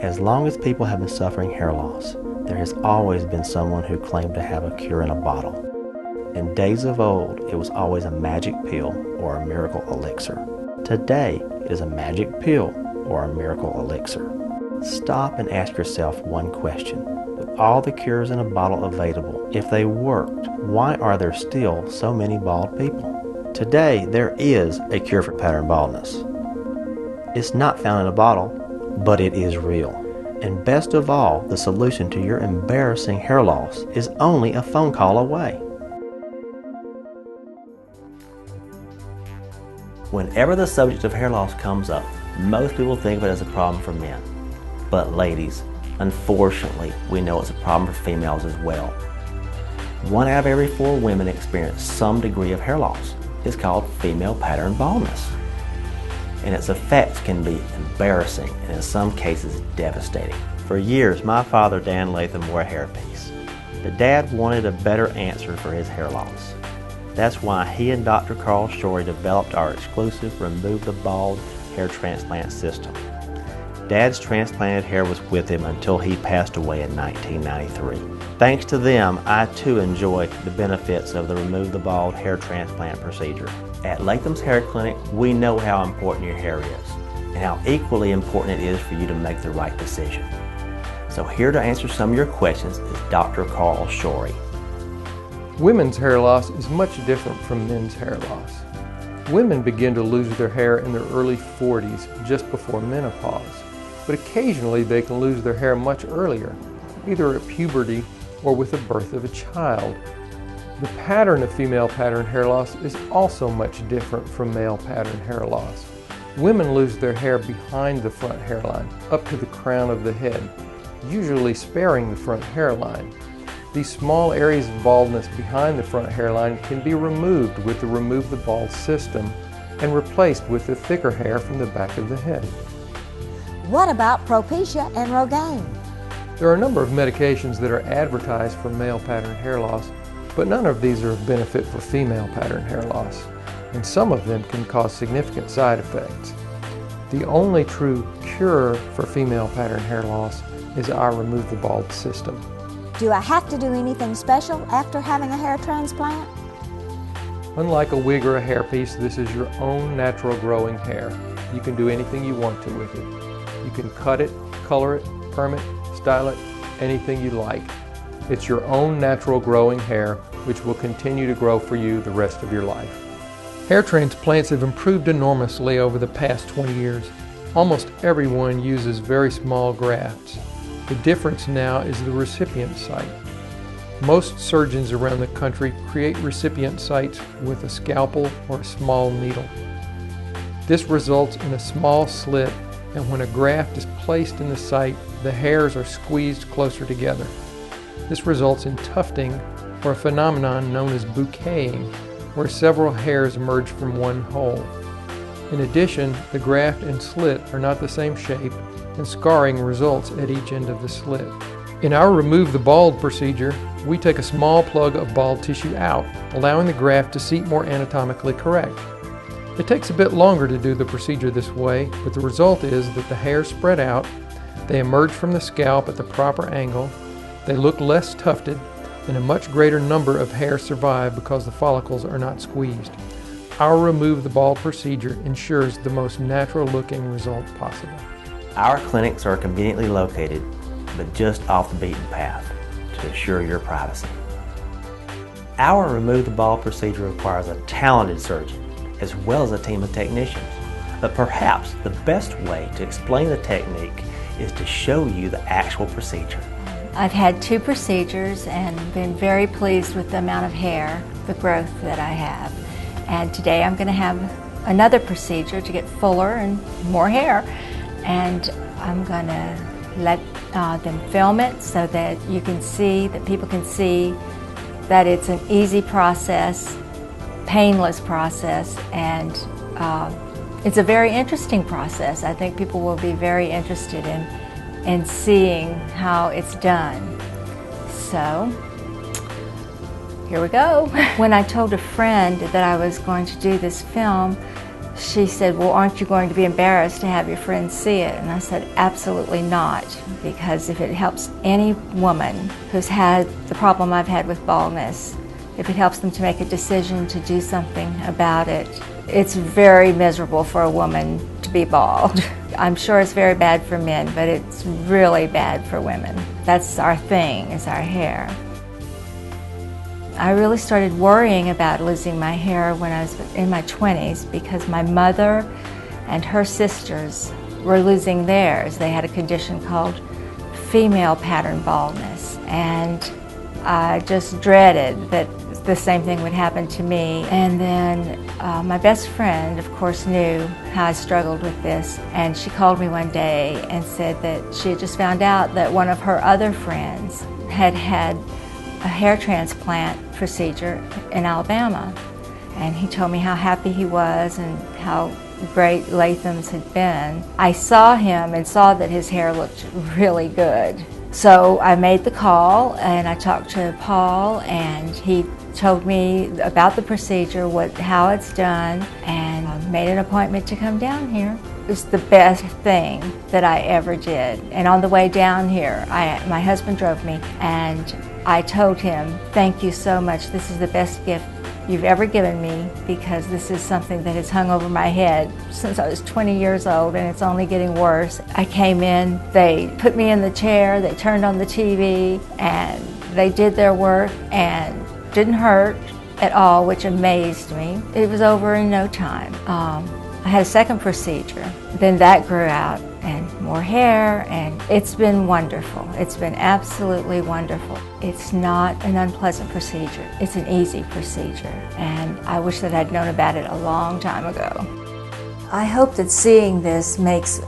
As long as people have been suffering hair loss, there has always been someone who claimed to have a cure in a bottle. In days of old, it was always a magic pill or a miracle elixir. Today, it is a magic pill or a miracle elixir. Stop and ask yourself one question. With all the cures in a bottle available, if they worked, why are there still so many bald people? Today, there is a cure for pattern baldness. It's not found in a bottle, but it is real. And best of all, the solution to your embarrassing hair loss is only a phone call away. Whenever the subject of hair loss comes up, most people think of it as a problem for men. But ladies, unfortunately, we know it's a problem for females as well. 1 out of every 4 women experience some degree of hair loss. It's called female pattern baldness. And its effects can be embarrassing and in some cases devastating. For years, my father, Dan Latham, wore a hairpiece. The dad wanted a better answer for his hair loss. That's why he and Dr. Carl Shorey developed our exclusive Remove the Bald hair transplant system. Dad's transplanted hair was with him until he passed away in 1993. Thanks to them, I too enjoy the benefits of the Remove the Bald hair transplant procedure. At Latham's Hair Clinic, we know how important your hair is and how equally important it is for you to make the right decision. So here to answer some of your questions is Dr. Carl Shorey. Women's hair loss is much different from men's hair loss. Women begin to lose their hair in their early 40s, just before menopause. But occasionally they can lose their hair much earlier, either at puberty or with the birth of a child. The pattern of female pattern hair loss is also much different from male pattern hair loss. Women lose their hair behind the front hairline, up to the crown of the head, usually sparing the front hairline. These small areas of baldness behind the front hairline can be removed with the Remove the Bald system and replaced with the thicker hair from the back of the head. What about Propecia and Rogaine? There are a number of medications that are advertised for male pattern hair loss, but none of these are of benefit for female pattern hair loss, and some of them can cause significant side effects. The only true cure for female pattern hair loss is our Remove the Bald system. Do I have to do anything special after having a hair transplant? Unlike a wig or a hairpiece, this is your own natural growing hair. You can do anything you want to with it. You can cut it, color it, perm it, style it, anything you like. It's your own natural growing hair, which will continue to grow for you the rest of your life. Hair transplants have improved enormously over the past 20 years. Almost everyone uses very small grafts. The difference now is the recipient site. Most surgeons around the country create recipient sites with a scalpel or a small needle. This results in a small slit, and when a graft is placed in the site, the hairs are squeezed closer together. This results in tufting, or a phenomenon known as bouqueting, where several hairs emerge from one hole. In addition, the graft and slit are not the same shape, and scarring results at each end of the slit. In our Remove the Bald procedure, we take a small plug of bald tissue out, allowing the graft to seat more anatomically correct. It takes a bit longer to do the procedure this way, but the result is that the hairs spread out, they emerge from the scalp at the proper angle, they look less tufted, and a much greater number of hairs survive because the follicles are not squeezed. Our Remove the Bald procedure ensures the most natural looking result possible. Our clinics are conveniently located, but just off the beaten path to ensure your privacy. Our Remove the Bald procedure requires a talented surgeon as well as a team of technicians. But perhaps the best way to explain the technique is to show you the actual procedure. I've had 2 procedures and been very pleased with the amount of hair, the growth that I have. And today I'm going to have another procedure to get fuller and more hair. And I'm going to let them film it so that you can see, that people can see that it's an easy process, painless process, and it's a very interesting process. I think people will be very interested in seeing how it's done. So, here we go. When I told a friend that I was going to do this film, She said, well, aren't you going to be embarrassed to have your friends see it? And I said, absolutely not, because if it helps any woman who's had the problem I've had with baldness, if it helps them to make a decision to do something about it, it's very miserable for a woman to be bald. I'm sure it's very bad for men, but it's really bad for women. That's our thing, is our hair. I really started worrying about losing my hair when I was in my 20s because my mother and her sisters were losing theirs. They had a condition called female pattern baldness, and I just dreaded that the same thing would happen to me. And then my best friend, of course, knew how I struggled with this, and she called me one day and said that she had just found out that one of her other friends had had a hair transplant procedure in Alabama. And he told me how happy he was and how great Latham's had been. I saw him and saw that his hair looked really good. So I made the call and I talked to Paul, and he told me about the procedure, how it's done, and made an appointment to come down here. It was the best thing that I ever did. And on the way down here, my husband drove me, and I told him, thank you so much. This is the best gift you've ever given me, because this is something that has hung over my head since I was 20 years old, and it's only getting worse. I came in, they put me in the chair, they turned on the TV, and they did their work and didn't hurt at all, which amazed me. It was over in no time. I had a second procedure, then that grew out and more hair, and it's been wonderful. It's been absolutely wonderful. It's not an unpleasant procedure. It's an easy procedure, and I wish that I'd known about it a long time ago. I hope that seeing this makes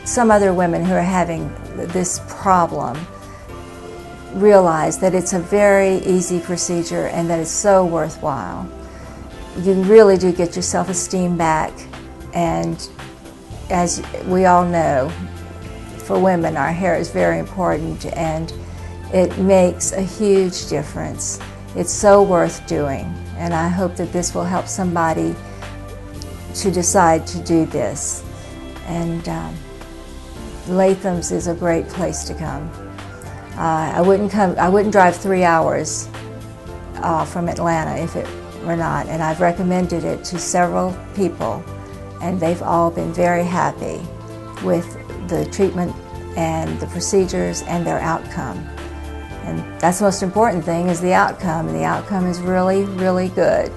some other women who are having this problem realize that it's a very easy procedure and that it's so worthwhile. You really do get your self-esteem back, and as we all know, for women, our hair is very important, and it makes a huge difference. It's so worth doing, and I hope that this will help somebody to decide to do this. And Latham's is a great place to come. I wouldn't drive 3 hours from Atlanta if it were not, and I've recommended it to several people, and they've all been very happy with the treatment and the procedures and their outcome. And that's the most important thing, is the outcome, and the outcome is really, really good.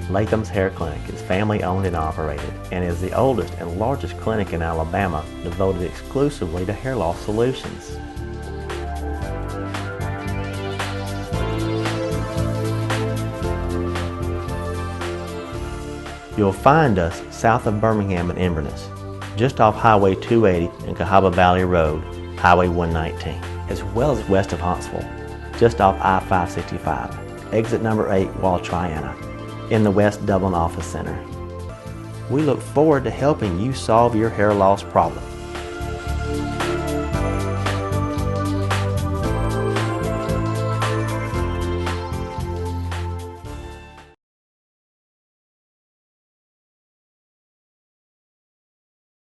Latham's Hair Clinic is family owned and operated, and is the oldest and largest clinic in Alabama devoted exclusively to hair loss solutions. You'll find us south of Birmingham in Inverness, just off Highway 280 and Cahaba Valley Road, Highway 119, as well as west of Huntsville, just off I-565, exit number 8, Wall Triana, in the West Dublin Office Center. We look forward to helping you solve your hair loss problem.